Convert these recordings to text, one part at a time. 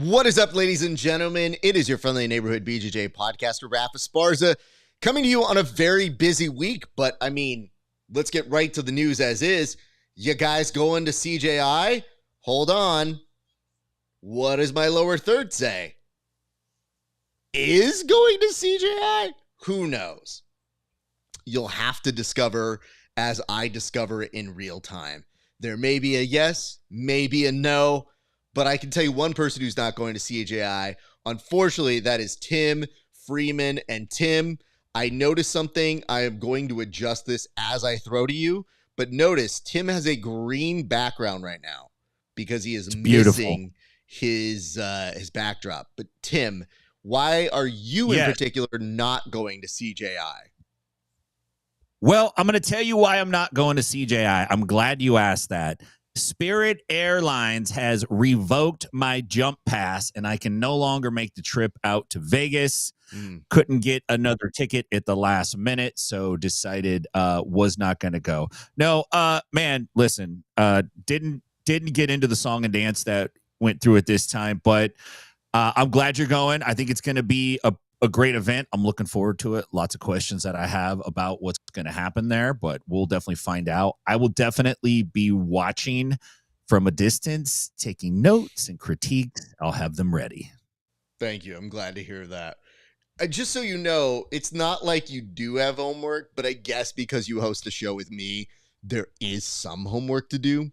What is up, ladies and gentlemen? It is your friendly neighborhood BJJ podcaster, RAF ESPARZA, coming to you on a very busy week. But, I mean, let's get right to the news as is. You guys going to CJI? Hold on. What does my lower third say? Is going to CJI? Who knows? You'll have to discover as I discover it in real time. There may be a yes, maybe a no. But I can tell you one person who's not going to CJI. Unfortunately, that is Tim Freeman. And Tim, I noticed something. I am going to adjust this as I throw to you. But notice, Tim has a green background right now because he is missing his backdrop. But Tim, why are you in particular not going to CJI? Well, I'm going to tell you why I'm not going to CJI. I'm glad you asked that. Spirit Airlines has revoked my jump pass, and I can no longer make the trip out to Vegas. Couldn't get another ticket at the last minute, so decided was not going to go. No, man, listen, didn't get into the song and dance that went through it this time, but I'm glad you're going. I think it's going to be a great event. I'm looking forward to it. Lots of questions that I have about what's going to happen there, but we'll definitely find out. I will definitely be watching from a distance, taking notes and critiques. I'll have them ready. Thank you. I'm glad to hear that. Just so you know, it's not like you do have homework, but I guess because you host a show with me, there is some homework to do.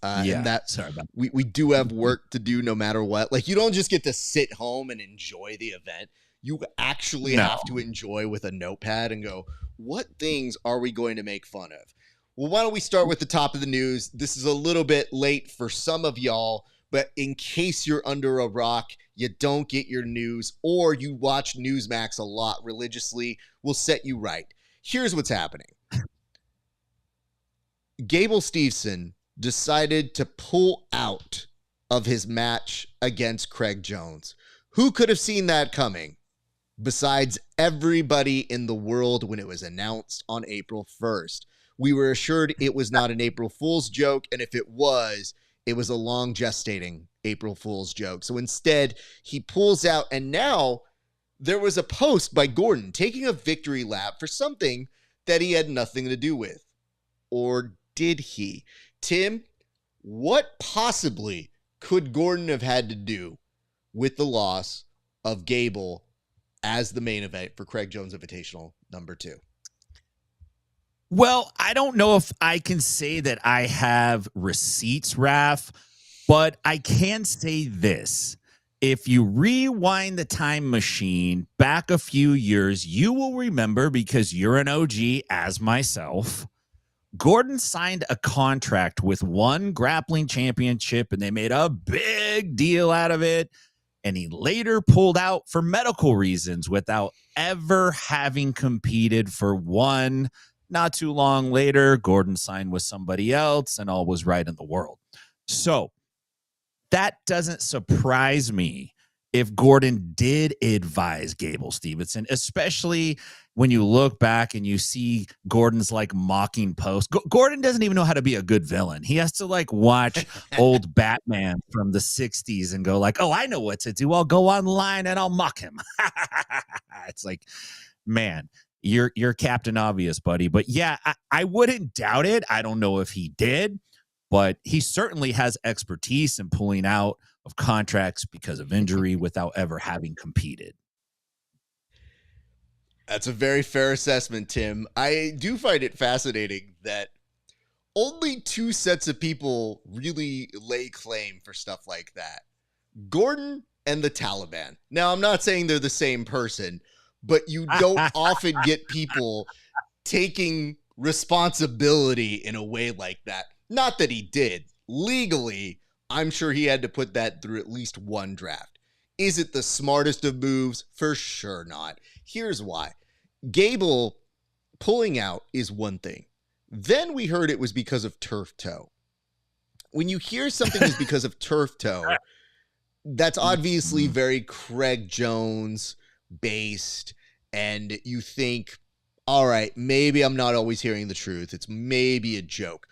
And that, sorry about that. We do have work to do no matter what. Like, you don't just get to sit home and enjoy the event. You actually have to enjoy with a notepad and go, what things are we going to make fun of? Well, why don't we start with the top of the news? This is a little bit late for some of y'all, but in case you're under a rock, you don't get your news, or you watch Newsmax a lot religiously, we'll set you right. Here's what's happening. Gable Steveson decided to pull out of his match against Craig Jones. Who could have seen that coming besides everybody in the world when it was announced on April 1st? We were assured it was not an April Fool's joke, and if it was a long gestating April Fool's joke. So instead, he pulls out, and now there was a post by Gordon taking a victory lap for something that he had nothing to do with. Or did he? Tim, what possibly could Gordon have had to do with the loss of Gable as the main event for Craig Jones Invitational number 2? Well, I don't know if I can say that I have receipts, Raf, but I can say this. If you rewind the time machine back a few years, you will remember, because you're an OG as myself, Gordon signed a contract with one grappling championship, and they made a big deal out of it. And he later pulled out for medical reasons without ever having competed for one. Not too long later, Gordon signed with somebody else, and all was right in the world. So that doesn't surprise me if Gordon did advise Gable Steveson, especially when you look back and you see Gordon's like mocking post. Gordon doesn't even know how to be a good villain. He has to like watch old Batman from the 60s and go like, oh, I know what to do. I'll go online and I'll mock him. It's like, man, you're Captain Obvious, buddy. But yeah, I wouldn't doubt it. I don't know if he did, but he certainly has expertise in pulling out of contracts because of injury without ever having competed. That's a very fair assessment, Tim. I do find it fascinating that only 2 sets of people really lay claim for stuff like that. Gordon and the Taliban. Now, I'm not saying they're the same person, but you don't often get people taking responsibility in a way like that. Not that he did. Legally, I'm sure he had to put that through at least one draft. Is it the smartest of moves? For sure not. Here's why. Gable pulling out is one thing. Then we heard it was because of turf toe. When you hear something is because of turf toe, that's obviously very Craig Jones based, and you think, all right, maybe I'm not always hearing the truth. It's maybe a joke.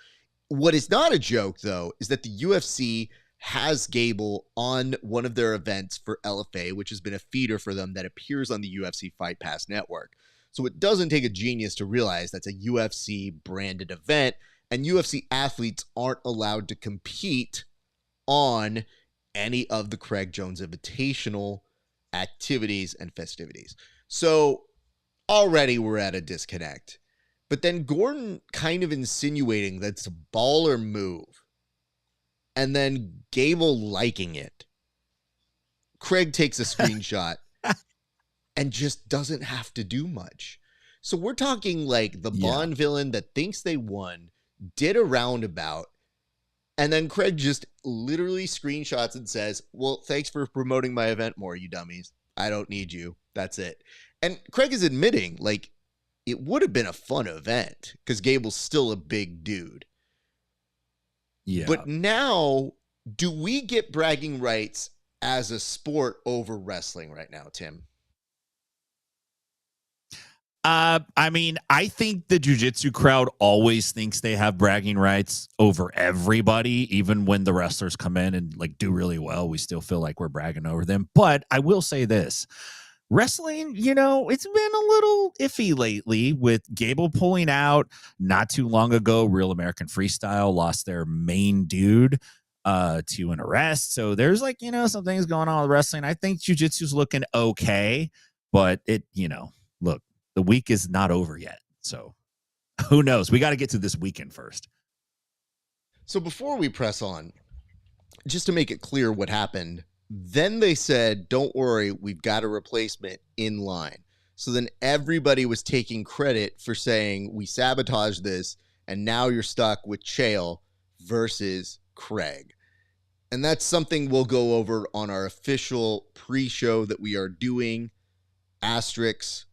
What is not a joke, though, is that the UFC has Gable on one of their events for LFA, which has been a feeder for them that appears on the UFC Fight Pass network. So it doesn't take a genius to realize that's a UFC branded event, and UFC athletes aren't allowed to compete on any of the Craig Jones Invitational activities and festivities. So already we're at a disconnect. But then Gordon kind of insinuating that's a baller move, and then Gable liking it. Craig takes a screenshot and just doesn't have to do much. So we're talking like the Bond villain that thinks they won, did a roundabout, and then Craig just literally screenshots and says, well, thanks for promoting my event more, you dummies. I don't need you. That's it. And Craig is admitting, like, it would have been a fun event because Gable's still a big dude. Yeah. But now, do we get bragging rights as a sport over wrestling right now, Tim? I mean, I think the jiu-jitsu crowd always thinks they have bragging rights over everybody. Even when the wrestlers come in and like do really well, we still feel like we're bragging over them. But I will say this. Wrestling, you know, it's been a little iffy lately with Gable pulling out. Not too long ago, Real American Freestyle lost their main dude to an arrest. So there's like, you know, some things going on with wrestling. I think jiu-jitsu's looking okay, but it, you know, look, the week is not over yet. So who knows? We got to get to this weekend first. So before we press on, just to make it clear what happened, then they said, don't worry, we've got a replacement in line. So then everybody was taking credit for saying we sabotaged this, and now you're stuck with Chael versus Craig. And that's something we'll go over on our official pre-show that we are doing, asterisk.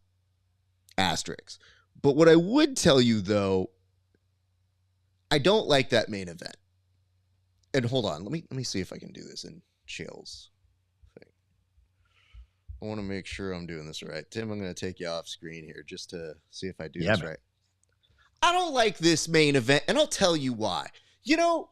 But what I would tell you, though, I don't like that main event. And hold on, let me see if I can do this in Chael's thing. I want to make sure I'm doing this right. Tim, I'm going to take you off screen here just to see if I do this right. I don't like this main event, and I'll tell you why. You know,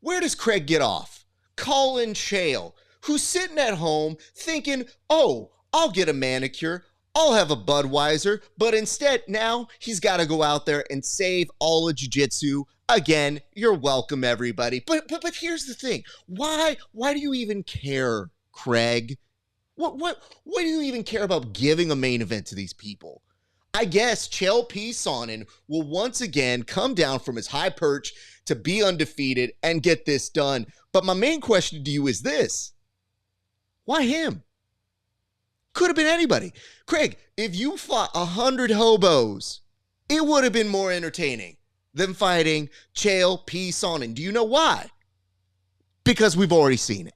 where does Craig get off? Colin Chael, who's sitting at home thinking, oh, I'll get a manicure, I'll have a Budweiser, but instead now he's got to go out there and save all of jiu-jitsu. Again, you're welcome, everybody. But here's the thing. Why do you even care, Craig? What do you even care about giving a main event to these people? I guess Chael P. Sonnen will once again come down from his high perch to be undefeated and get this done. But my main question to you is this. Why him? Could have been anybody. Craig, if you fought 100 hobos, it would have been more entertaining than fighting Chael P. Sonnen. Do you know why? Because we've already seen it.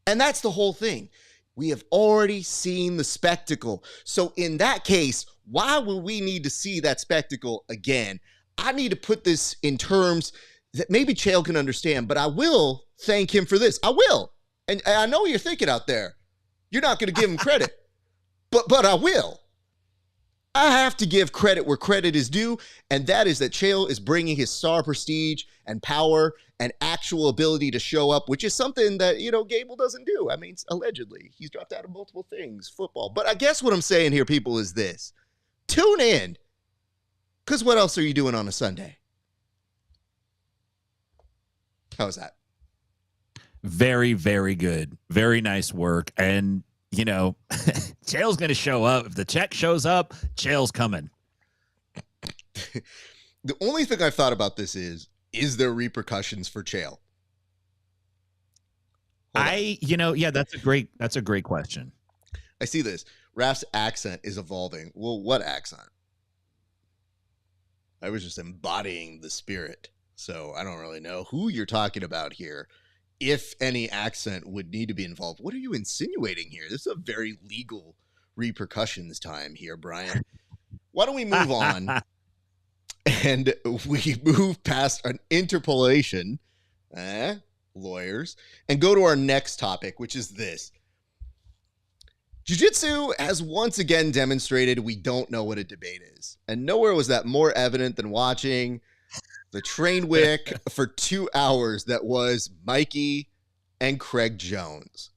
And that's the whole thing. We have already seen the spectacle. So in that case, why would we need to see that spectacle again? I need to put this in terms that maybe Chael can understand, but I will thank him for this. I will. And I know you're thinking out there, you're not going to give him credit, but I will. I have to give credit where credit is due, and that is that Chael is bringing his star prestige and power and actual ability to show up, which is something that, you know, Gable doesn't do. I mean, allegedly, he's dropped out of multiple things, football. But I guess what I'm saying here, people, is this. Tune in, because what else are you doing on a Sunday? How's that? Very, very good. Very nice work. And, you know, Chael's going to show up. If the check shows up, Chael's coming. The only thing I've thought about this is there repercussions for Chael? That's a great question. I see this. Raf's accent is evolving. Well, what accent? I was just embodying the spirit. So I don't really know who you're talking about here. If any accent would need to be involved. What are you insinuating here? This is a very legal repercussions time here, Brian. Why don't we move on and we move past an interpolation, lawyers, and go to our next topic, which is this. Jiu-Jitsu has once again demonstrated we don't know what a debate is. And nowhere was that more evident than watching the train wick for 2 hours that was Mikey and Craig Jones.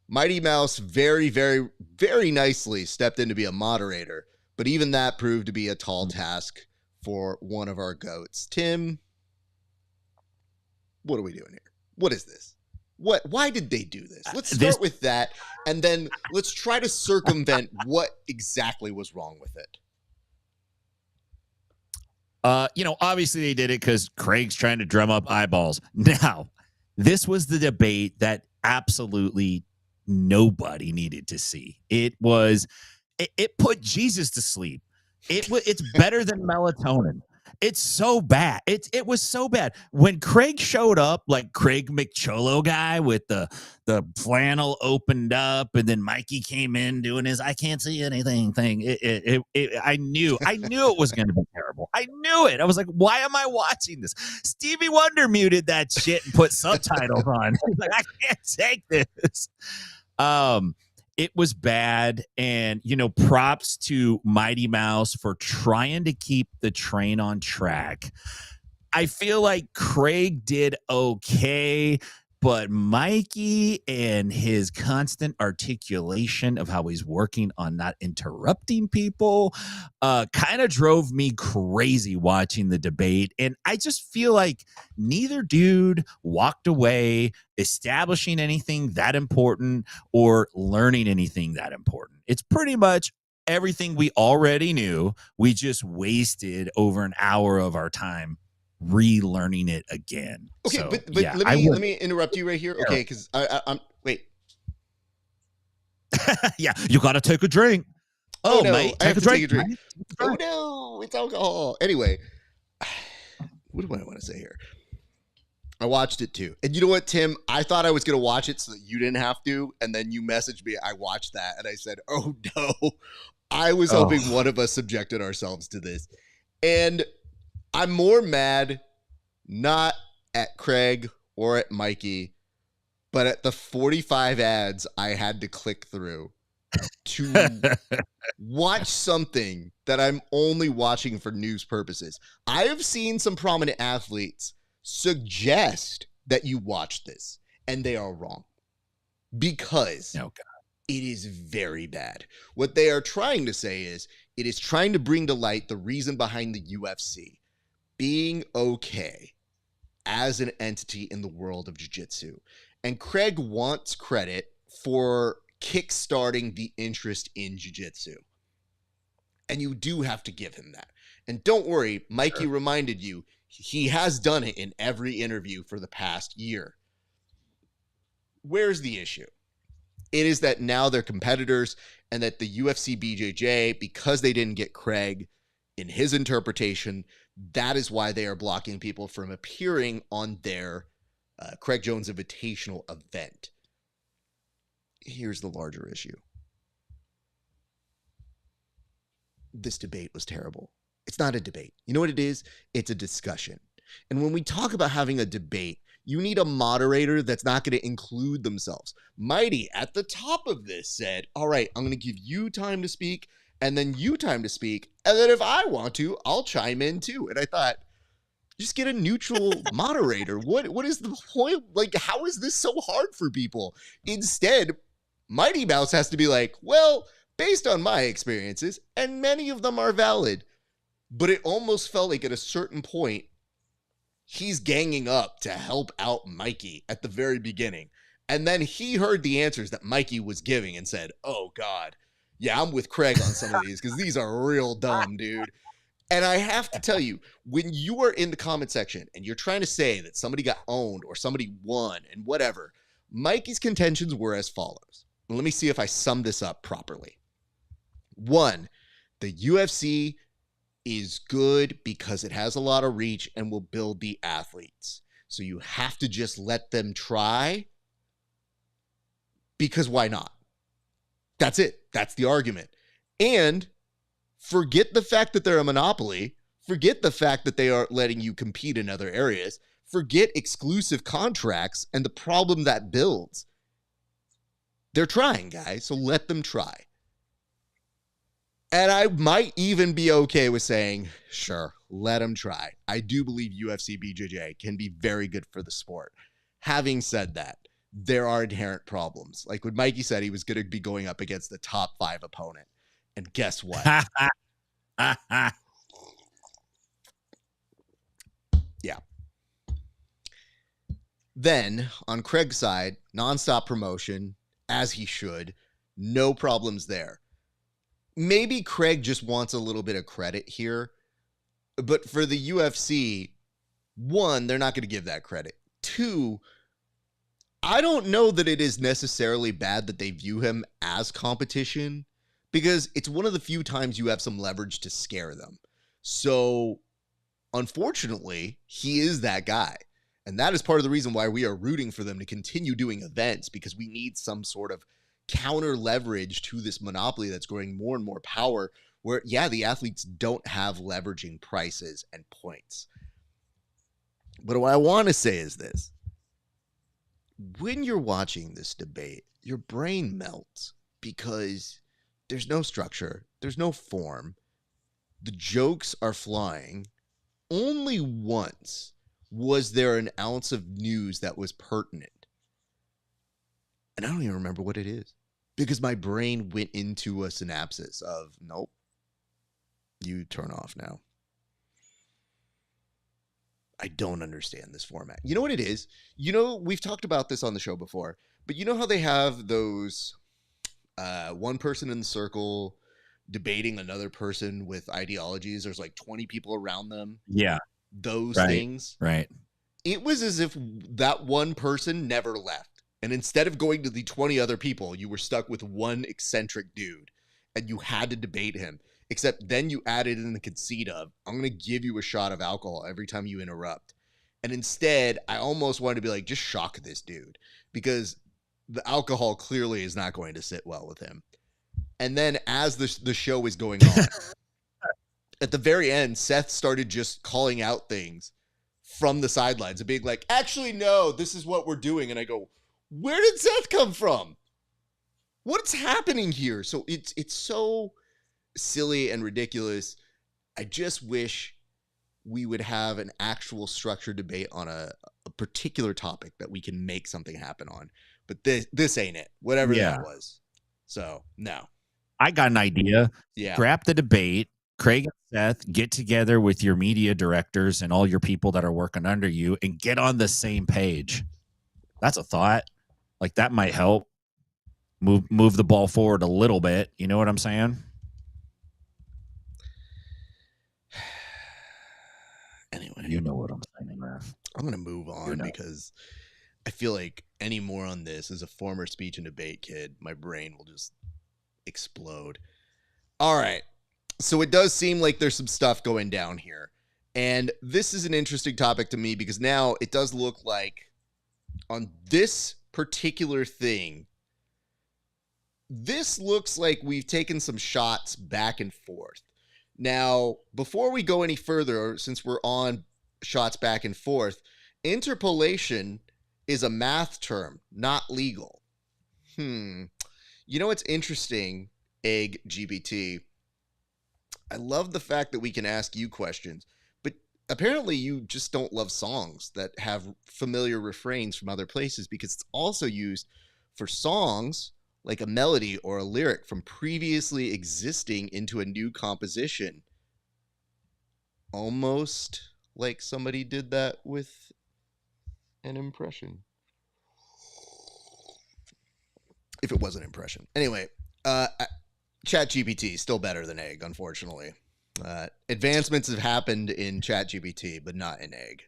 Mighty Mouse very, very, very nicely stepped in to be a moderator, but even that proved to be a tall task for one of our GOATs. Tim, what are we doing here? What is this? Why did they do this? Let's start with that, and then let's try to circumvent what exactly was wrong with it. Obviously they did it because Craig's trying to drum up eyeballs. Now, this was the debate that absolutely nobody needed to see. It put Jesus to sleep. It's better than melatonin. It's so bad. It was so bad. When Craig showed up, like Craig McCholo guy with the flannel opened up, and then Mikey came in doing his "I can't see anything" thing. I knew it was going to be terrible. I knew it. I was like, why am I watching this? Stevie Wonder muted that shit and put subtitles on. He's like, I can't take this. It was bad, and props to Mighty Mouse for trying to keep the train on track. I feel like Craig did okay, but Mikey and his constant articulation of how he's working on not interrupting people kind of drove me crazy watching the debate. And I just feel like neither dude walked away establishing anything that important or learning anything that important. It's pretty much everything we already knew. We just wasted over an hour of our time relearning it again. Okay, so, but yeah, let me interrupt you right here. Okay, because I'm wait. Yeah, you gotta take a drink. Oh no, mate, I have to take a drink. Mate. Oh no, it's alcohol. Anyway, what do I want to say here? I watched it too, and you know what, Tim? I thought I was gonna watch it so that you didn't have to, and then you messaged me. I watched that, and I said, "Oh no!" I was hoping one of us subjected ourselves to this, and I'm more mad not at Craig or at Mikey, but at the 45 ads I had to click through to watch something that I'm only watching for news purposes. I have seen some prominent athletes suggest that you watch this, and they are wrong because it is very bad. What they are trying to say is it is trying to bring to light the reason behind the UFC being okay as an entity in the world of jiu-jitsu. And Craig wants credit for kickstarting the interest in jiu-jitsu. And you do have to give him that. And don't worry, Mikey reminded you, he has done it in every interview for the past year. Where's the issue? It is that now they're competitors, and that the UFC BJJ, because they didn't get Craig, in his interpretation, that is why they are blocking people from appearing on their Craig Jones Invitational event. Here's the larger issue. This debate was terrible. It's not a debate. You know what it is? It's a discussion. And when we talk about having a debate, you need a moderator that's not going to include themselves. Mighty, at the top of this, said, all right, I'm going to give you time to speak, and then you time to speak, and then if I want to, I'll chime in too. And I thought, just get a neutral moderator. What is the point? Like, how is this so hard for people? Instead, Mighty Mouse has to be like, well, based on my experiences, and many of them are valid, but it almost felt like at a certain point, he's ganging up to help out Mikey at the very beginning. And then he heard the answers that Mikey was giving and said, oh God, yeah, I'm with Craig on some of these because these are real dumb, dude. And I have to tell you, when you are in the comment section and you're trying to say that somebody got owned or somebody won and whatever, Mikey's contentions were as follows. Let me see if I sum this up properly. One, the UFC is good because it has a lot of reach and will build the athletes. So you have to just let them try because why not? That's it. That's the argument. And forget the fact that they're a monopoly. Forget the fact that they are letting you compete in other areas. Forget exclusive contracts and the problem that builds. They're trying, guys, so let them try. And I might even be okay with saying, sure, let them try. I do believe UFC BJJ can be very good for the sport. Having said that, there are inherent problems. Like when Mikey said he was going to be going up against the top 5 opponent. And guess what? Yeah. Then on Craig's side, nonstop promotion, as he should. No problems there. Maybe Craig just wants a little bit of credit here. But for the UFC, 1, they're not going to give that credit. 2, I don't know that it is necessarily bad that they view him as competition, because it's one of the few times you have some leverage to scare them. So, unfortunately, he is that guy. And that is part of the reason why we are rooting for them to continue doing events, because we need some sort of counter leverage to this monopoly that's growing more and more power, where, yeah, the athletes don't have leveraging prices and points. But what I want to say is this. When you're watching this debate, your brain melts because there's no structure, there's no form, the jokes are flying. Only once was there an ounce of news that was pertinent. And I don't even remember what it is, because my brain went into a synapsis of, nope, you turn off now. I don't understand this format. You know what it is? You know, we've talked about this on the show before, but you know how they have those one person in the circle debating another person with ideologies? There's like 20 people around them. Yeah. Those right, things. Right. It was as if that one person never left. And instead of going to the 20 other people, you were stuck with one eccentric dude and you had to debate him. Except then you added in the conceit of, I'm going to give you a shot of alcohol every time you interrupt. And instead, I almost wanted to be like, just shock this dude, because the alcohol clearly is not going to sit well with him. And then as the show is going on, at the very end, Seth started just calling out things from the sidelines and being like, actually, no, this is what we're doing. And I go, where did Seth come from? What's happening here? So it's so silly and ridiculous. I just wish we would have an actual structured debate on a particular topic that we can make something happen on. But this ain't it. Whatever that was. So, no. I got an idea. Yeah. Scrap the debate. Craig and Seth, get together with your media directors and all your people that are working under you and get on the same page. That's a thought. Like, that might help move the ball forward a little bit. You know what I'm saying? Anyway, you know what I'm saying, Ref. I'm going to move on because I feel like any more on this, as a former speech and debate kid, my brain will just explode. All right. So it does seem like there's some stuff going down here. And this is an interesting topic to me because now it does look like on this particular thing, this looks like we've taken some shots back and forth. Now, before we go any further, since we're on shots back and forth, interpolation is a math term, not legal. You know what's interesting, Egg GBT? I love the fact that we can ask you questions, but apparently you just don't love songs that have familiar refrains from other places, because it's also used for songs like a melody or a lyric from previously existing into a new composition. Almost like somebody did that with an impression. If it was an impression. Anyway, ChatGPT still better than Egg, unfortunately. Advancements have happened in ChatGPT, but not in Egg.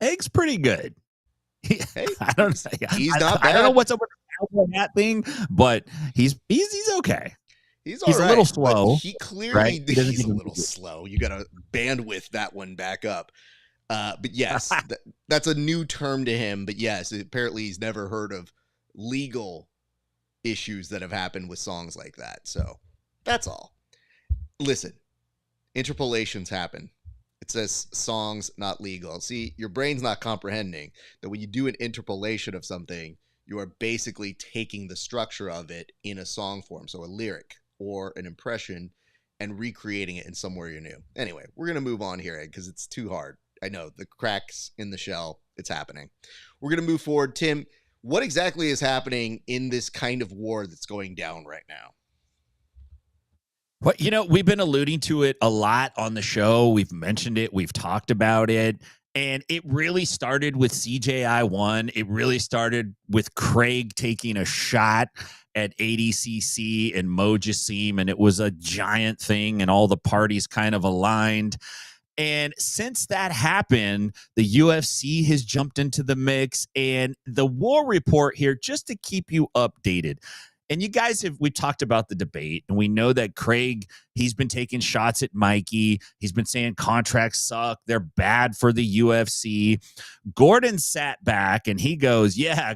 Egg's pretty good. Hey, I don't know. He's not bad. I don't know what's up with that thing, but he's okay. He's a little slow. He clearly he's a little slow. You got to bandwidth that one back up. But yes, that's a new term to him. But yes, apparently he's never heard of legal issues that have happened with songs like that. So that's all. Listen, interpolations happen. It says songs not legal. See, your brain's not comprehending that when you do an interpolation of something, you are basically taking the structure of it in a song form, so a lyric or an impression, and recreating it in somewhere you're new. Anyway, we're going to move on here, Ed, because it's too hard. I know, the cracks in the shell, it's happening. We're going to move forward. Tim, what exactly is happening in this kind of war that's going down right now? Well, we've been alluding to it a lot on the show. We've mentioned it. We've talked about it. And it really started with CJI-1. It really started with Craig taking a shot at ADCC and Mo Jassim, and it was a giant thing, and all the parties kind of aligned. And since that happened, the UFC has jumped into the mix, and the War Report here, just to keep you updated. And you guys we talked about the debate, and we know that Craig, he's been taking shots at Mikey. He's been saying contracts suck. They're bad for the UFC. Gordon sat back and he goes, yeah,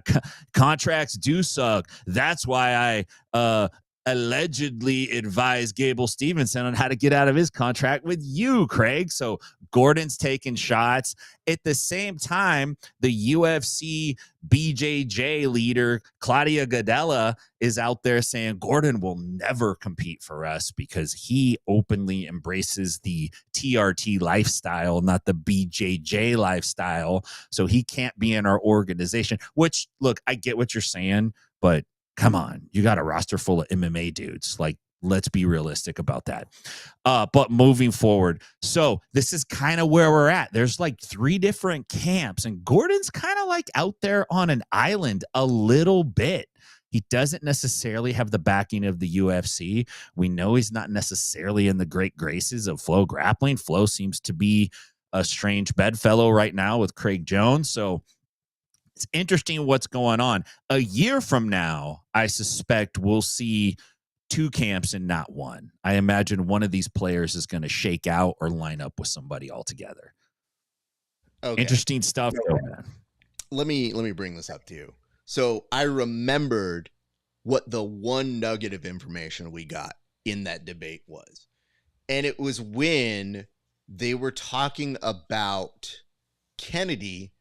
contracts do suck. That's why I allegedly advised Gable Stevenson on how to get out of his contract with you, Craig. So Gordon's taking shots. At the same time, the UFC BJJ leader, Claudia Gadelha, is out there saying Gordon will never compete for us because he openly embraces the TRT lifestyle, not the BJJ lifestyle. So he can't be in our organization, which, look, I get what you're saying, but come on, you got a roster full of MMA dudes. Like, let's be realistic about that. But moving forward, so this is kind of where we're at. There's like 3 different camps, and Gordon's kind of like out there on an island a little bit. He doesn't necessarily have the backing of the UFC. We know he's not necessarily in the great graces of Flow Grappling. Flow seems to be a strange bedfellow right now with Craig Jones. So it's interesting what's going on. A year from now, I suspect we'll see 2 camps and not 1. I imagine one of these players is going to shake out or line up with somebody altogether. Okay. Interesting stuff, though, man. Let me bring this up to you. So I remembered what the one nugget of information we got in that debate was. And it was when they were talking about Kennedy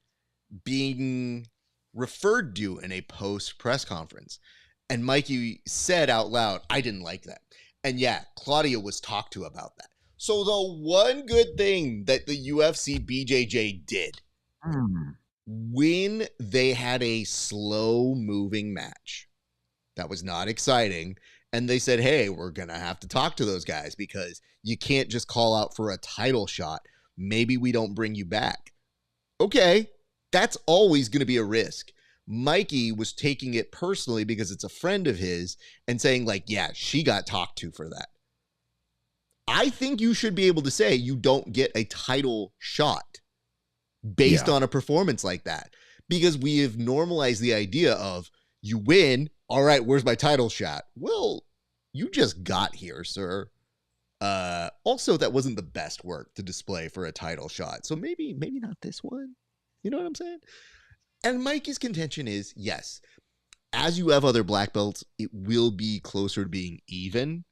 being referred to in a post press conference. And Mikey said out loud, I didn't like that. And yeah, Claudia was talked to about that. So the one good thing that the UFC BJJ did when they had a slow moving match that was not exciting, and they said, hey, we're going to have to talk to those guys because you can't just call out for a title shot. Maybe we don't bring you back. Okay, that's always going to be a risk. Mikey was taking it personally because it's a friend of his and saying like, yeah, she got talked to for that. I think you should be able to say you don't get a title shot based on a performance like that, because we have normalized the idea of you win. All right, where's my title shot? Well, you just got here, sir. Also, that wasn't the best work to display for a title shot. So maybe not this one. You know what I'm saying? And Mikey's contention is, yes, as you have other black belts, it will be closer to being even.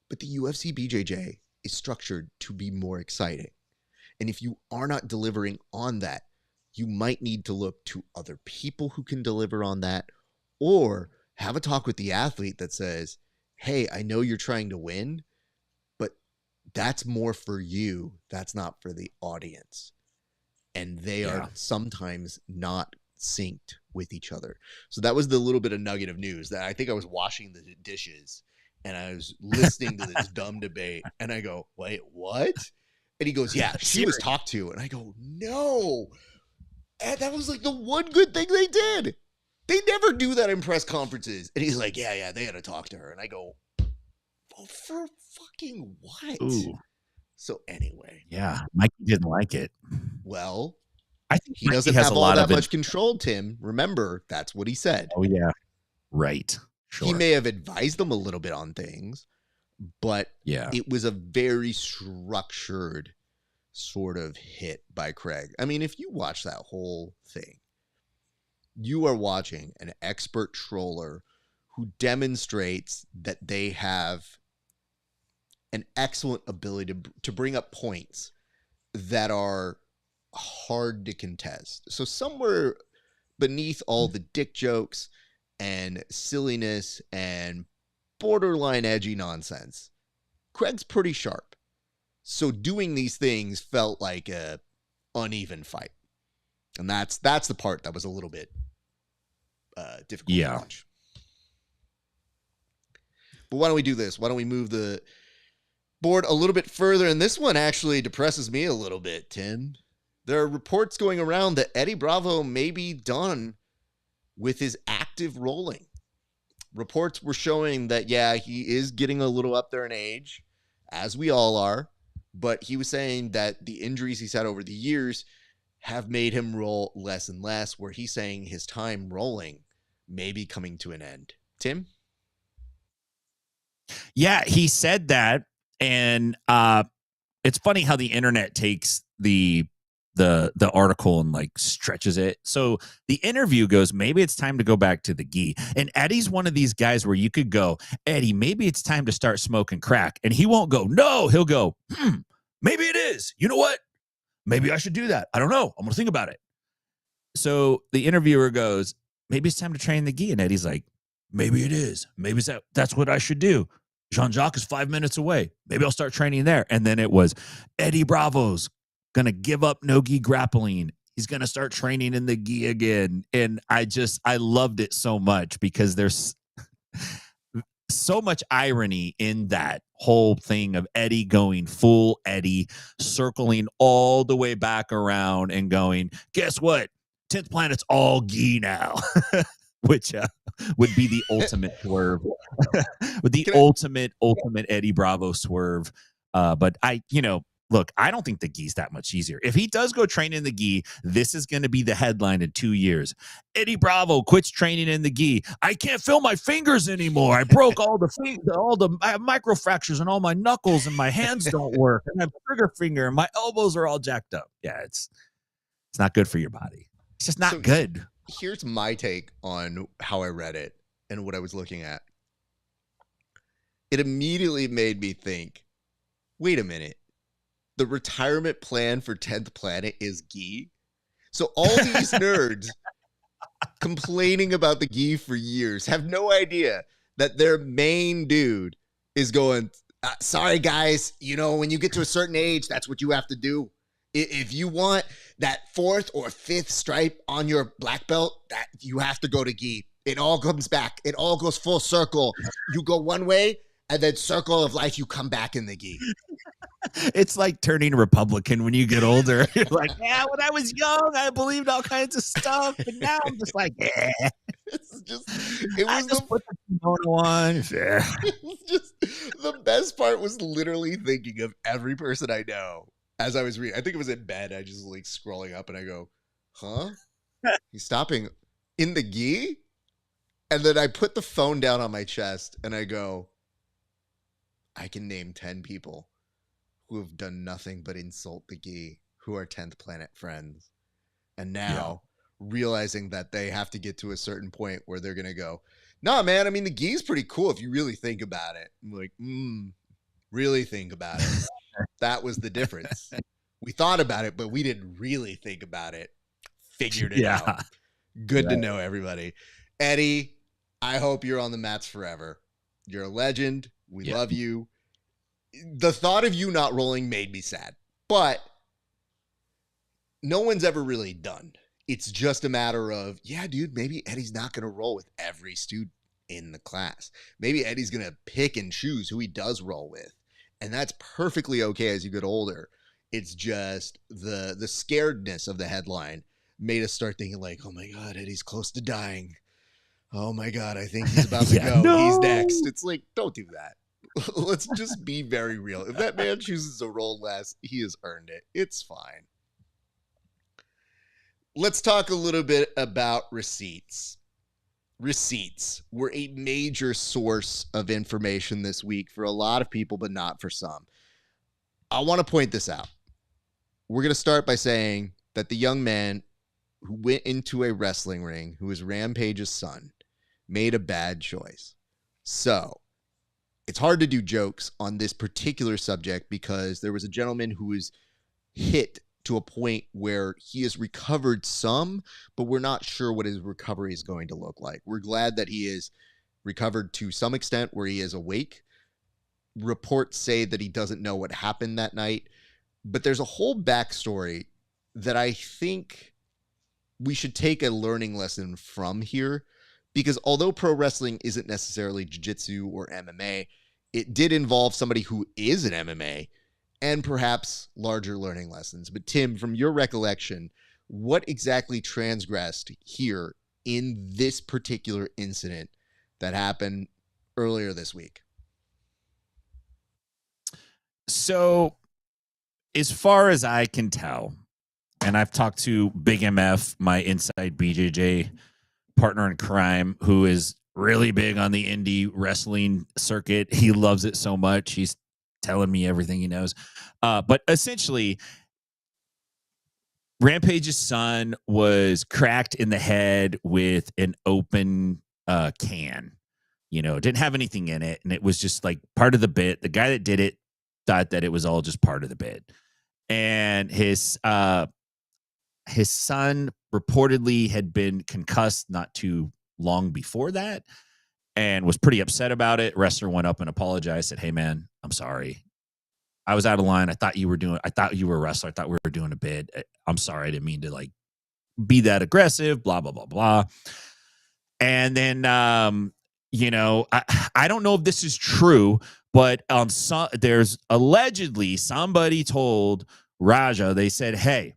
But the UFC BJJ is structured to be more exciting. And if you are not delivering on that, you might need to look to other people who can deliver on that, or have a talk with the athlete that says, hey, I know you're trying to win, but that's more for you. That's not for the audience. And they are sometimes not synced with each other. So that was the little bit of nugget of news that I think I was washing the dishes and I was listening to this dumb debate and I go, wait, what? And he goes, yeah, she was talked to. And I go, no. And that was like the one good thing they did. They never do that in press conferences. And he's like, yeah, they had to talk to her. And I go, well, for fucking what? Ooh. So anyway. Yeah, Mikey didn't like it. Well, I think he doesn't have all that much control, Tim. Remember, that's what he said. Oh, yeah. Right. Sure. He may have advised them a little bit on things, but it was a very structured sort of hit by Craig. I mean, if you watch that whole thing, you are watching an expert troller who demonstrates that they have an excellent ability to bring up points that are hard to contest. So somewhere beneath all the dick jokes and silliness and borderline edgy nonsense, Craig's pretty sharp. So doing these things felt like a uneven fight. And that's the part that was a little bit difficult to watch. But why don't we do this? Why don't we move the board a little bit further? And this one actually depresses me a little bit, Tim. There are reports going around that Eddie Bravo may be done with his active rolling. Reports were showing that, yeah, he is getting a little up there in age, as we all are. But he was saying that the injuries he's had over the years have made him roll less and less, where he's saying his time rolling may be coming to an end. Tim? Yeah, he said that. And it's funny how the internet takes the article and like stretches it. So the interview goes, maybe it's time to go back to the gi. And Eddie's one of these guys where you could go, Eddie, maybe it's time to start smoking crack. And he won't go, no. He'll go, maybe it is. You know what? Maybe I should do that. I don't know. I'm going to think about it. So the interviewer goes, maybe it's time to train the gi. And Eddie's like, maybe it is. Maybe that's what I should do. Jean-Jacques is 5 minutes away. Maybe I'll start training there. And then it was Eddie Bravo's going to give up no-gi grappling. He's going to start training in the gi again. And I loved it so much because there's so much irony in that whole thing of Eddie going full Eddie, circling all the way back around and going, guess what? 10th planet's all gi now. Which would be the ultimate swerve. With the ultimate Eddie Bravo swerve. But look, I don't think the gi's that much easier. If he does go train in the gi, this is going to be the headline in 2 years. Eddie Bravo quits training in the gi. I can't feel my fingers anymore. I broke I have microfractures in all my knuckles and my hands don't work. And I have trigger finger and my elbows are all jacked up. Yeah, it's not good for your body. It's just not good. Here's my take on how I read it and what I was looking at. It immediately made me think, wait a minute. The retirement plan for 10th Planet is gi? So all these nerds complaining about the gi for years have no idea that their main dude is going, sorry, guys, when you get to a certain age, that's what you have to do. If you want that 4th or 5th stripe on your black belt, that you have to go to gi. It all comes back. It all goes full circle. You go one way, and then circle of life, you come back in the gi. It's like turning Republican when you get older. You're like, yeah, when I was young, I believed all kinds of stuff, but now I'm just like, yeah. It was put the kimono on. Yeah. It was just the best part was literally thinking of every person I know. As I was reading, I think it was in bed. I just like scrolling up and I go, huh? He's stopping in the gi? And then I put the phone down on my chest and I go, I can name 10 people who have done nothing but insult the gi, who are 10th Planet friends. And now realizing that they have to get to a certain point where they're going to go, nah, man, I mean, the gi is pretty cool if you really think about it. I'm like, really think about it. That was the difference. We thought about it, but we didn't really think about it. Figured it out. Good to know, everybody. Eddie, I hope you're on the mats forever. You're a legend. We love you. The thought of you not rolling made me sad, but no one's ever really done. It's just a matter of, yeah, dude, maybe Eddie's not going to roll with every student in the class. Maybe Eddie's going to pick and choose who he does roll with. And that's perfectly okay as you get older. It's just the scaredness of the headline made us start thinking like, oh my God, Eddie's close to dying. Oh my God, I think he's about to go. No. He's next. It's like, don't do that. Let's just be very real. If that man chooses to roll less, he has earned it. It's fine. Let's talk a little bit about receipts. Receipts were a major source of information this week for a lot of people, but not for some. I want to point this out. We're going to start by saying that the young man who went into a wrestling ring, who is Rampage's son, made a bad choice. So it's hard to do jokes on this particular subject because there was a gentleman who was hit to a point where he has recovered some, but we're not sure what his recovery is going to look like. We're glad that he is recovered to some extent where he is awake. Reports say that he doesn't know what happened that night, but there's a whole backstory that I think we should take a learning lesson from here, because although pro wrestling isn't necessarily jiu-jitsu or MMA, it did involve somebody who is an MMA and perhaps larger learning lessons. But Tim, from your recollection, what exactly transgressed here in this particular incident that happened earlier this week? So, as far as I can tell, and I've talked to Big MF, my inside BJJ partner in crime, who is really big on the indie wrestling circuit. He loves it so much. He's telling me everything he knows. But essentially, Rampage's son was cracked in the head with an open can. You know, it didn't have anything in it, and it was just like part of the bit. The guy that did it thought that it was all just part of the bit. And his son reportedly had been concussed not too long before that and was pretty upset about it. Wrestler went up and apologized, said, "Hey man, I'm sorry. I was out of line. I thought you were a wrestler. I thought we were doing a bit. I'm sorry. I didn't mean to like be that aggressive, blah, blah, blah, blah." And then, you know, I don't know if this is true, but there's allegedly somebody told Raja, they said, "Hey,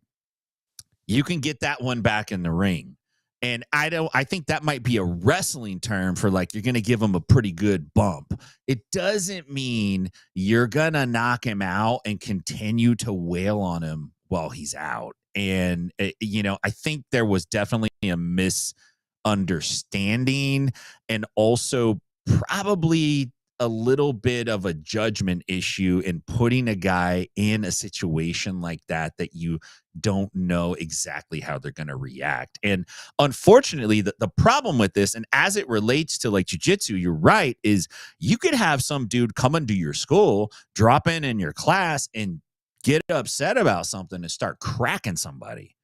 you can get that one back in the ring." And I think that might be a wrestling term for like, you're going to give him a pretty good bump. It doesn't mean you're going to knock him out and continue to wail on him while he's out. And, you know, I think there was definitely a misunderstanding and also probably a little bit of a judgment issue in putting a guy in a situation like that you don't know exactly how they're going to react. And unfortunately, the problem with this, and as it relates to like jiu-jitsu, you're right, is you could have some dude come into your school, drop in your class, and get upset about something and start cracking somebody.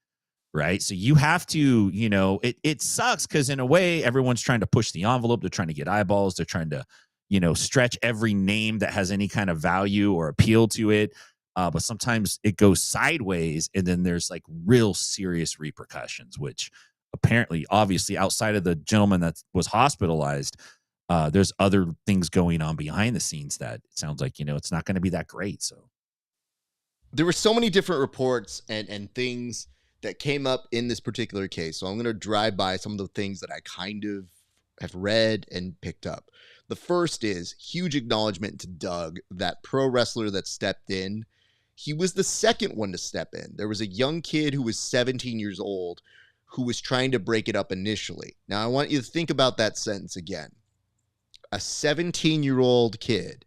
Right. So you have to, you know, it sucks because in a way, everyone's trying to push the envelope. They're trying to get eyeballs. They're trying to, you know, stretch every name that has any kind of value or appeal to it. But sometimes it goes sideways and then there's like real serious repercussions, which apparently, obviously, outside of the gentleman that was hospitalized, there's other things going on behind the scenes that it sounds like, you know, it's not going to be that great. So there were so many different reports and things that came up in this particular case. So I'm going to drive by some of the things that I kind of have read and picked up. The first is huge acknowledgement to Doug, that pro wrestler that stepped in. He was the second one to step in. There was a young kid who was 17 years old who was trying to break it up initially. Now, I want you to think about that sentence again. A 17-year-old kid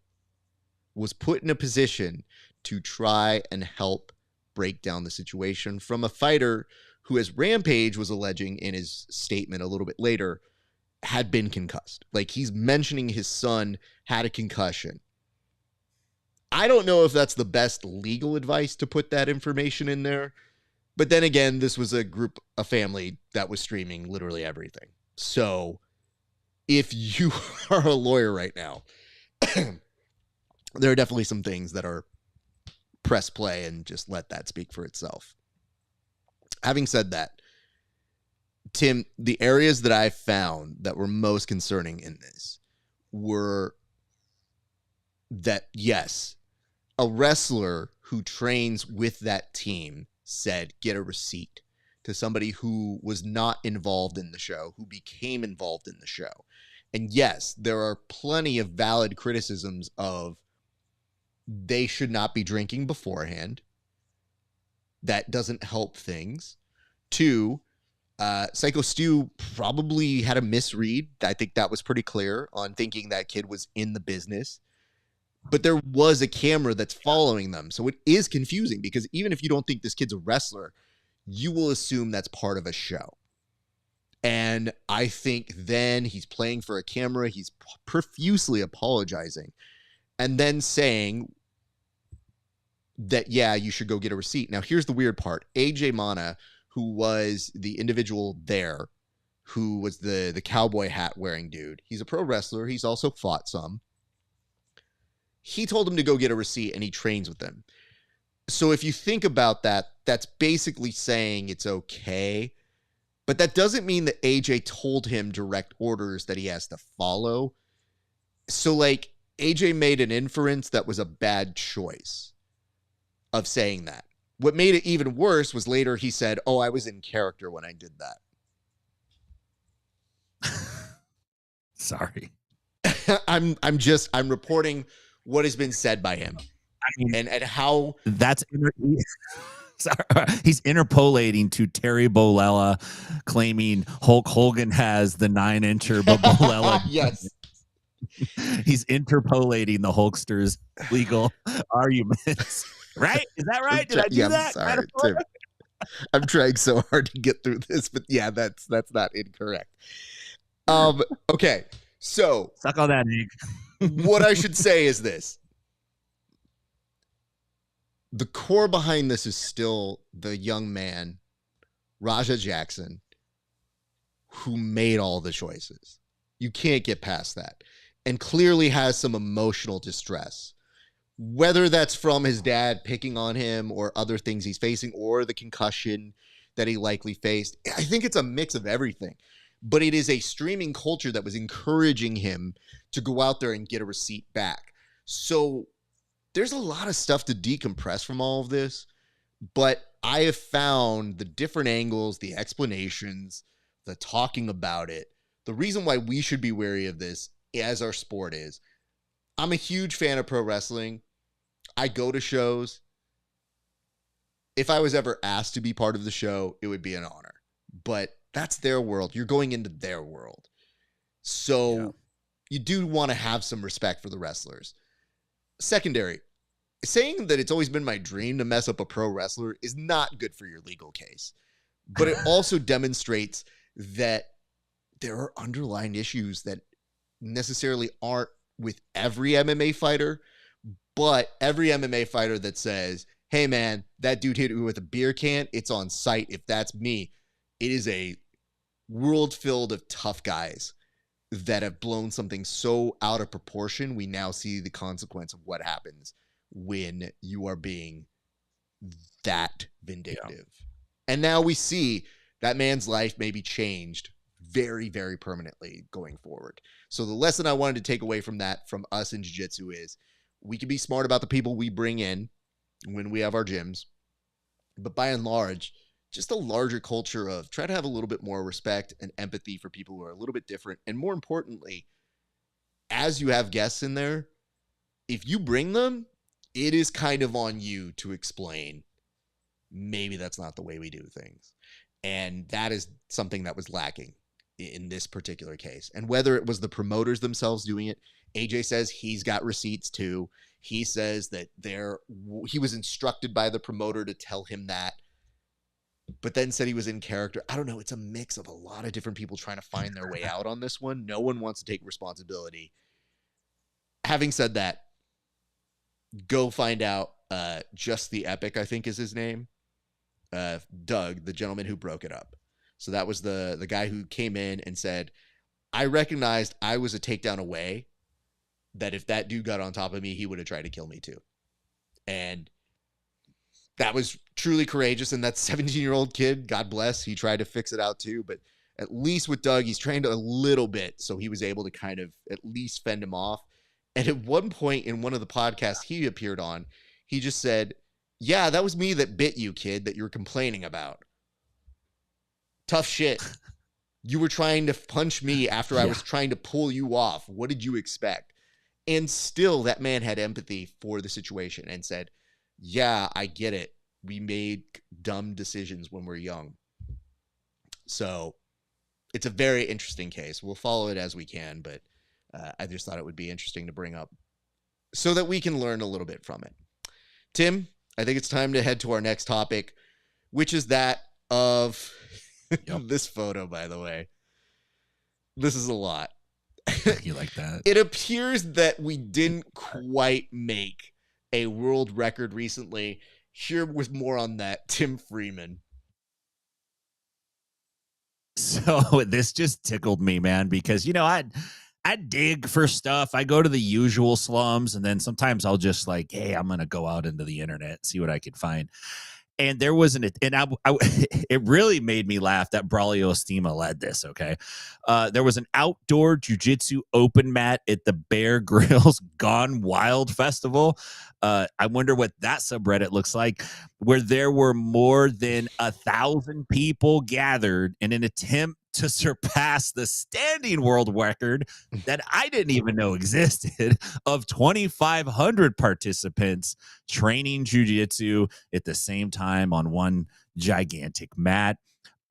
was put in a position to try and help break down the situation from a fighter who, as Rampage was alleging in his statement a little bit later, had been concussed. Like, he's mentioning his son had a concussion. I don't know if that's the best legal advice to put that information in there. But then again, this was a family that was streaming literally everything. So if you are a lawyer right now, there are definitely some things that are press play and just let that speak for itself. Having said that, Tim, the areas that I found that were most concerning in this were that, yes, a wrestler who trains with that team said, get a receipt to somebody who was not involved in the show, who became involved in the show. And yes, there are plenty of valid criticisms of they should not be drinking beforehand. That doesn't help things. Two, Psycho Stu probably had a misread. I think that was pretty clear on thinking that kid was in the business. But there was a camera that's following them. So it is confusing because even if you don't think this kid's a wrestler, you will assume that's part of a show. And I think then he's playing for a camera. He's profusely apologizing and then saying that, yeah, you should go get a receipt. Now, here's the weird part. AJ Mana, who was the individual there, who was the cowboy hat wearing dude, he's a pro wrestler. He's also fought some. He told him to go get a receipt and he trains with them. So if you think about that, that's basically saying it's okay But that doesn't mean that AJ told him direct orders that he has to follow. So, like, AJ made an inference that was a bad choice of saying that. What made it even worse was later he said, "Oh, I was in character when I did that." Sorry. I'm reporting what has been said by him. I mean, and how that's sorry, he's interpolating to Terry Bollella claiming Hulk Hogan has the 9-incher, but Bollella yes. He's interpolating the Hulkster's legal arguments. Right? Is that right? Did I do that? I'm sorry, Tim. I'm trying so hard to get through this, but yeah, that's not incorrect. Okay, so suck on that egg. What I should say is this: the core behind this is still the young man, Raja Jackson, who made all the choices. You can't get past that, and clearly has some emotional distress. Whether that's from his dad picking on him or other things he's facing or the concussion that he likely faced. I think it's a mix of everything. But it is a streaming culture that was encouraging him to go out there and get a receipt back. So there's a lot of stuff to decompress from all of this. But I have found the different angles, the explanations, the talking about it. The reason why we should be wary of this as our sport is, I'm a huge fan of pro wrestling. I go to shows. If I was ever asked to be part of the show, it would be an honor. But that's their world. You're going into their world. So you do want to have some respect for the wrestlers. Secondary, saying that it's always been my dream to mess up a pro wrestler is not good for your legal case. But it also demonstrates that there are underlying issues that necessarily aren't with every MMA fighter, but every MMA fighter that says, "Hey man, that dude hit me with a beer can, it's on site. If that's me." It is a world filled of tough guys that have blown something so out of proportion. We now see the consequence of what happens when you are being that vindictive. Yeah. And now we see that man's life may be changed very, very permanently going forward. So the lesson I wanted to take away from that, from us in jiu-jitsu, is we can be smart about the people we bring in when we have our gyms, but by and large, just a larger culture of try to have a little bit more respect and empathy for people who are a little bit different. And more importantly, as you have guests in there, if you bring them, it is kind of on you to explain, maybe that's not the way we do things. And that is something that was lacking in this particular case. And whether it was the promoters themselves doing it, AJ says he's got receipts too. He says that he was instructed by the promoter to tell him that, but then said he was in character. I don't know. It's a mix of a lot of different people trying to find their way out on this one. No one wants to take responsibility. Having said that, go find out Just the Epic, I think is his name. Doug, the gentleman who broke it up. So that was the guy who came in and said, I recognized I was a takedown away, that if that dude got on top of me, he would have tried to kill me too. And that was truly courageous. And that 17-year-old kid, God bless, he tried to fix it out too. But at least with Doug, he's trained a little bit, so he was able to kind of at least fend him off. And at one point in one of the podcasts he appeared on, he just said, "Yeah, that was me that bit you, kid, that you were complaining about. Tough shit. You were trying to punch me after I was trying to pull you off. What did you expect?" And still, that man had empathy for the situation and said, "Yeah, I get it. We made dumb decisions when we're young." So it's a very interesting case. We'll follow it as we can, but I just thought it would be interesting to bring up so that we can learn a little bit from it. Tim, I think it's time to head to our next topic, which is that of this photo, by the way. This is a lot. You like that? It appears that we didn't quite make a world record recently. Here with more on that, Tim Freeman. So this just tickled me, man, because, I dig for stuff. I go to the usual slums, and then sometimes I'll just like, hey, I'm going to go out into the internet, see what I can find. And there was it really made me laugh that Braulio Estima led this. Okay. There was an outdoor jiu-jitsu open mat at the Bear Grylls Gone Wild Festival. I wonder what that subreddit looks like, where there were more than 1,000 people gathered in an attempt to surpass the standing world record that I didn't even know existed of 2,500 participants training jiu-jitsu at the same time on one gigantic mat.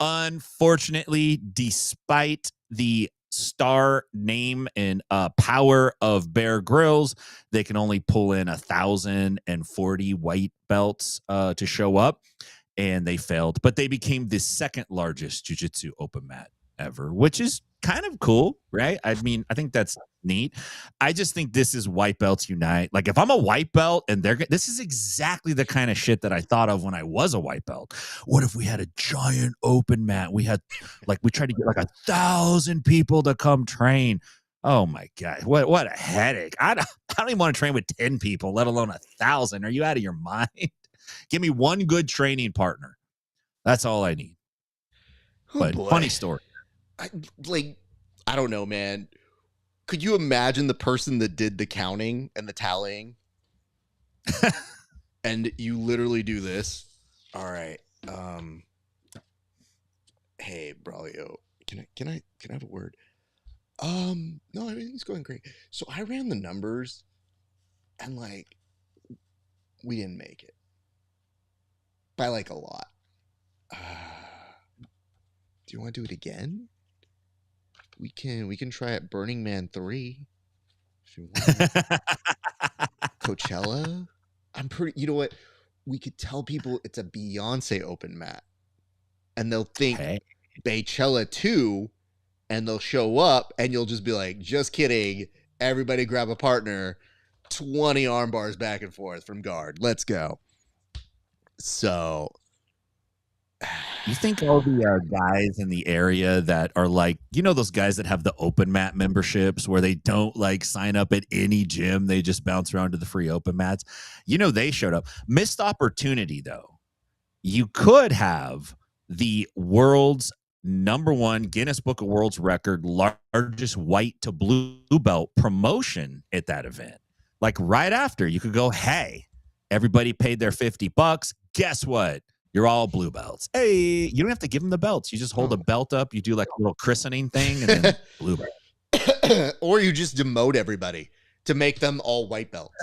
Unfortunately, despite the star name and power of Bear Grylls, they can only pull in 1,040 white belts to show up, and they failed. But they became the second largest jiu-jitsu open mat ever, which is kind of cool, right? I mean, I think that's neat. I just think this is white belts unite. Like, if I'm a white belt and this is exactly the kind of shit that I thought of when I was a white belt. What if we had a giant open mat? We tried to get like 1,000 people to come train. Oh my God. What a headache. I don't even want to train with 10 people, let alone 1,000. Are you out of your mind? Give me one good training partner. That's all I need. Oh, but boy. Funny story. I don't know, man. Could you imagine the person that did the counting and the tallying? And you literally do this. All right. Hey, Braulio, can I have a word? No, everything's going great. So I ran the numbers and we didn't make it by like a lot. Do you want to do it again? We can try at Burning Man 3 if you want. Coachella. You know what? We could tell people it's a Beyonce open mat, and they'll think Baychella 2, and they'll show up, and you'll just be like, just kidding. Everybody grab a partner. 20 arm bars back and forth from guard. Let's go. So you think all the guys in the area that are like, those guys that have the open mat memberships where they don't sign up at any gym, they just bounce around to the free open mats, they showed up. Missed opportunity, though. You could have the world's #1 Guinness Book of World Record largest white to blue belt promotion at that event. Like, right after, you could go, hey, everybody paid their $50. Guess what? You're all blue belts. Hey, you don't have to give them the belts. You just hold a belt up. You do like a little christening thing, and then blue belt. Or you just demote everybody to make them all white belts.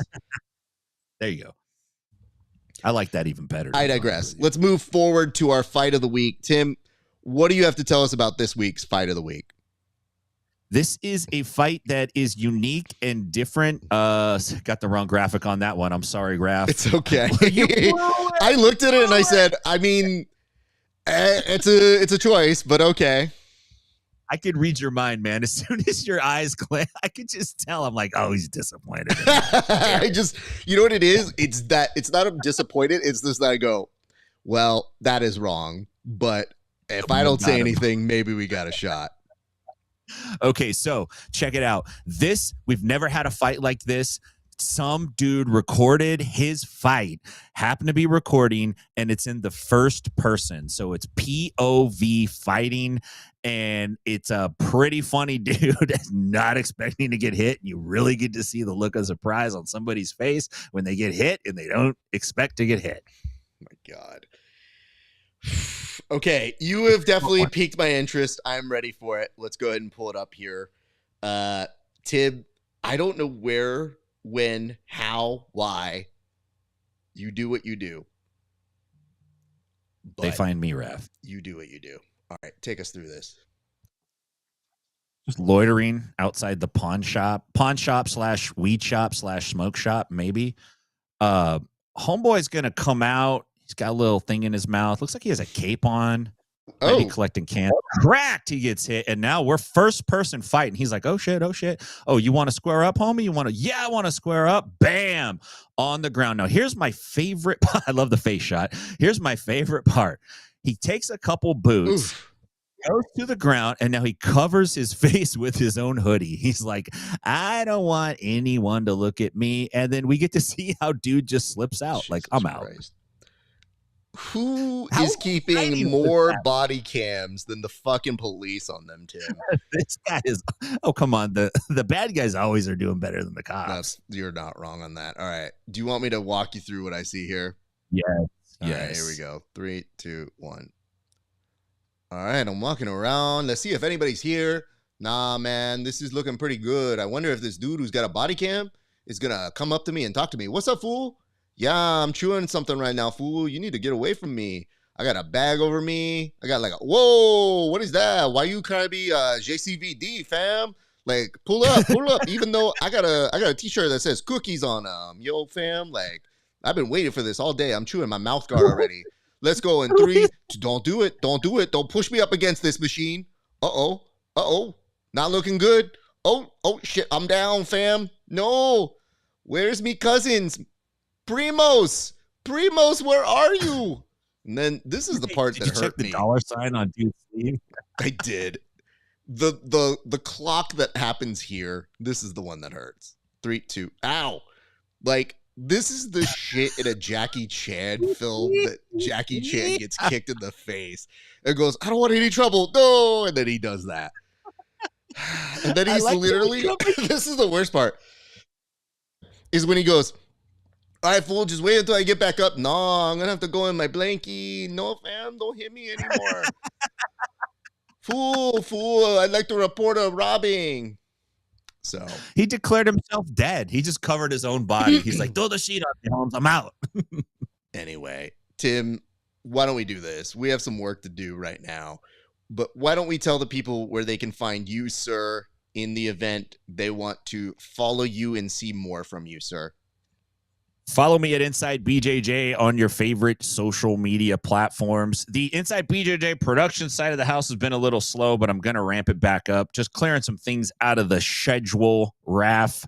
There you go. I like that even better. I digress. Let's move forward to our fight of the week. Tim, what do you have to tell us about this week's fight of the week? This is a fight that is unique and different. Got the wrong graphic on that one. I'm sorry, Graph. It's okay. I looked at it and I said, I mean, it's a choice, but okay. I could read your mind, man. As soon as your eyes glance, I could just tell. I'm like, oh, he's disappointed. You know what it is? It's not I'm disappointed. It's this that I go, well, that is wrong. But if I don't say anything, maybe we got a shot. Okay, so check it out. We've never had a fight like this. Some dude recorded his fight, happened to be recording, and it's in the first person. So it's POV fighting, and it's a pretty funny dude that's not expecting to get hit. And you really get to see the look of surprise on somebody's face when they get hit and they don't expect to get hit. Oh my God. Okay, you have definitely piqued my interest. I'm ready for it. Let's go ahead and pull it up here. Tib, I don't know where, when, how, why you do what you do. They find me, Ref. You do what you do. All right, take us through this. Just loitering outside the pawn shop / weed shop / smoke shop, maybe. Homeboy's going to come out. He's got a little thing in his mouth. Looks like he has a cape on. Maybe collecting cans. Cracked. He gets hit. And now we're first person fighting. He's like, oh shit, oh shit. Oh, you want to square up, homie? Yeah, I want to square up. Bam. On the ground. Now, here's my favorite. I love the face shot. Here's my favorite part. He takes a couple boots. Oof. Goes to the ground, and now he covers his face with his own hoodie. He's like, I don't want anyone to look at me. And then we get to see how dude just slips out. Jesus I'm out. Christ. Who How is keeping exciting was more that? body cams than the fucking police on them, Tim? This guy is. Oh, come on. The bad guys always are doing better than the cops. You're not wrong on that. All right. Do you want me to walk you through what I see here? Yes. All right, here we go. 3, 2, 1. All right, I'm walking around. Let's see if anybody's here. Nah, man, this is looking pretty good. I wonder if this dude who's got a body cam is gonna come up to me and talk to me. What's up, fool? Yeah, I'm chewing something right now, fool. You need to get away from me. I got a bag over me. I got like a, whoa, what is that? Why you trying to be JCVD, fam? Like, pull up. Even though I got a t-shirt that says cookies on yo, fam. Like, I've been waiting for this all day. I'm chewing my mouth guard already. Let's go in 3. Don't do it. Don't do it. Don't push me up against this machine. Uh-oh. Not looking good. Oh, shit. I'm down, fam. No. Where's me cousins? Primos, where are you? And then this is the part that hurt me. Did you check the dollar sign on dude's sleeve? I did. The clock that happens here, this is the one that hurts. 3, 2, ow. Like, this is the shit in a Jackie Chan film that Jackie Chan gets kicked in the face and goes, I don't want any trouble. No. And then he does that. And then he's literally, this is the worst part, is when he goes, all right, fool, just wait until I get back up. No, I'm going to have to go in my blankie. No, fam, don't hit me anymore. Fool, I'd like to report a robbing. So he declared himself dead. He just covered his own body. He's like, throw the sheet on me, Holmes. I'm out. Anyway, Tim, why don't we do this? We have some work to do right now, but why don't we tell the people where they can find you, sir, in the event they want to follow you and see more from you, sir? Follow me at Inside BJJ on your favorite social media platforms. The Inside BJJ production side of the house has been a little slow, but I'm going to ramp it back up. Just clearing some things out of the schedule, RAF,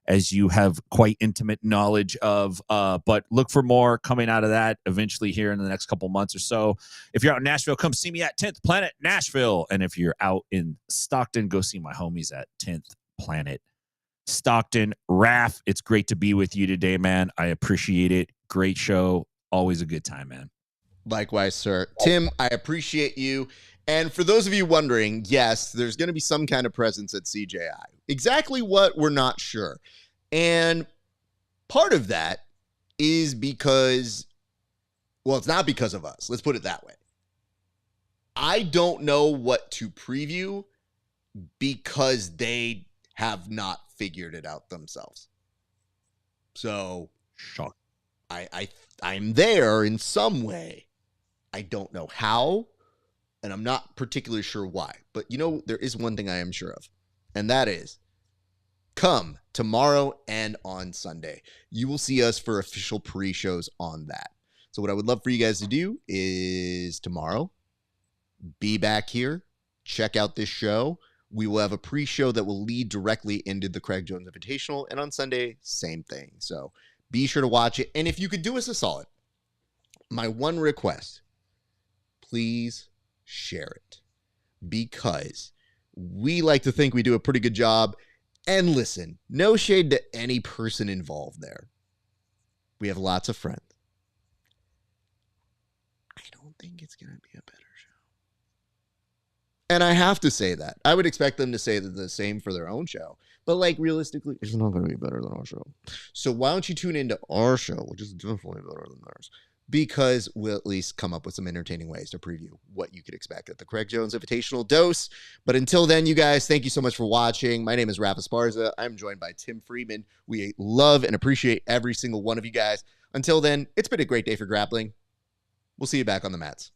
as you have quite intimate knowledge of. But look for more coming out of that eventually here in the next couple months or so. If you're out in Nashville, come see me at 10th Planet Nashville. And if you're out in Stockton, go see my homies at 10th Planet Stockton. RAF, it's great to be with you today, man. I appreciate it. Great show. Always a good time, man. Likewise, sir. Tim, I appreciate you. And for those of you wondering, yes, there's going to be some kind of presence at CJI. Exactly what, we're not sure. And part of that is because, well, it's not because of us. Let's put it that way. I don't know what to preview because they have not figured it out themselves. So shock. I'm there in some way. I don't know how, and I'm not particularly sure why. But you know, there is one thing I am sure of, and that is come tomorrow and on Sunday. You will see us for official pre-shows on that. So what I would love for you guys to do is tomorrow, be back here, check out this show. We will have a pre-show that will lead directly into the Craig Jones Invitational. And on Sunday, same thing. So be sure to watch it. And if you could do us a solid, my one request, please share it. Because we like to think we do a pretty good job. And listen, no shade to any person involved there. We have lots of friends. I don't think it's going to be a better show. And I have to say that. I would expect them to say the same for their own show. But, like, realistically, it's not going to be better than our show. So why don't you tune into our show, which is definitely better than theirs, because we'll at least come up with some entertaining ways to preview what you could expect at the Craig Jones Invitational Dose. But until then, you guys, thank you so much for watching. My name is RAF ESPARZA. I'm joined by Tim Freeman. We love and appreciate every single one of you guys. Until then, it's been a great day for grappling. We'll see you back on the mats.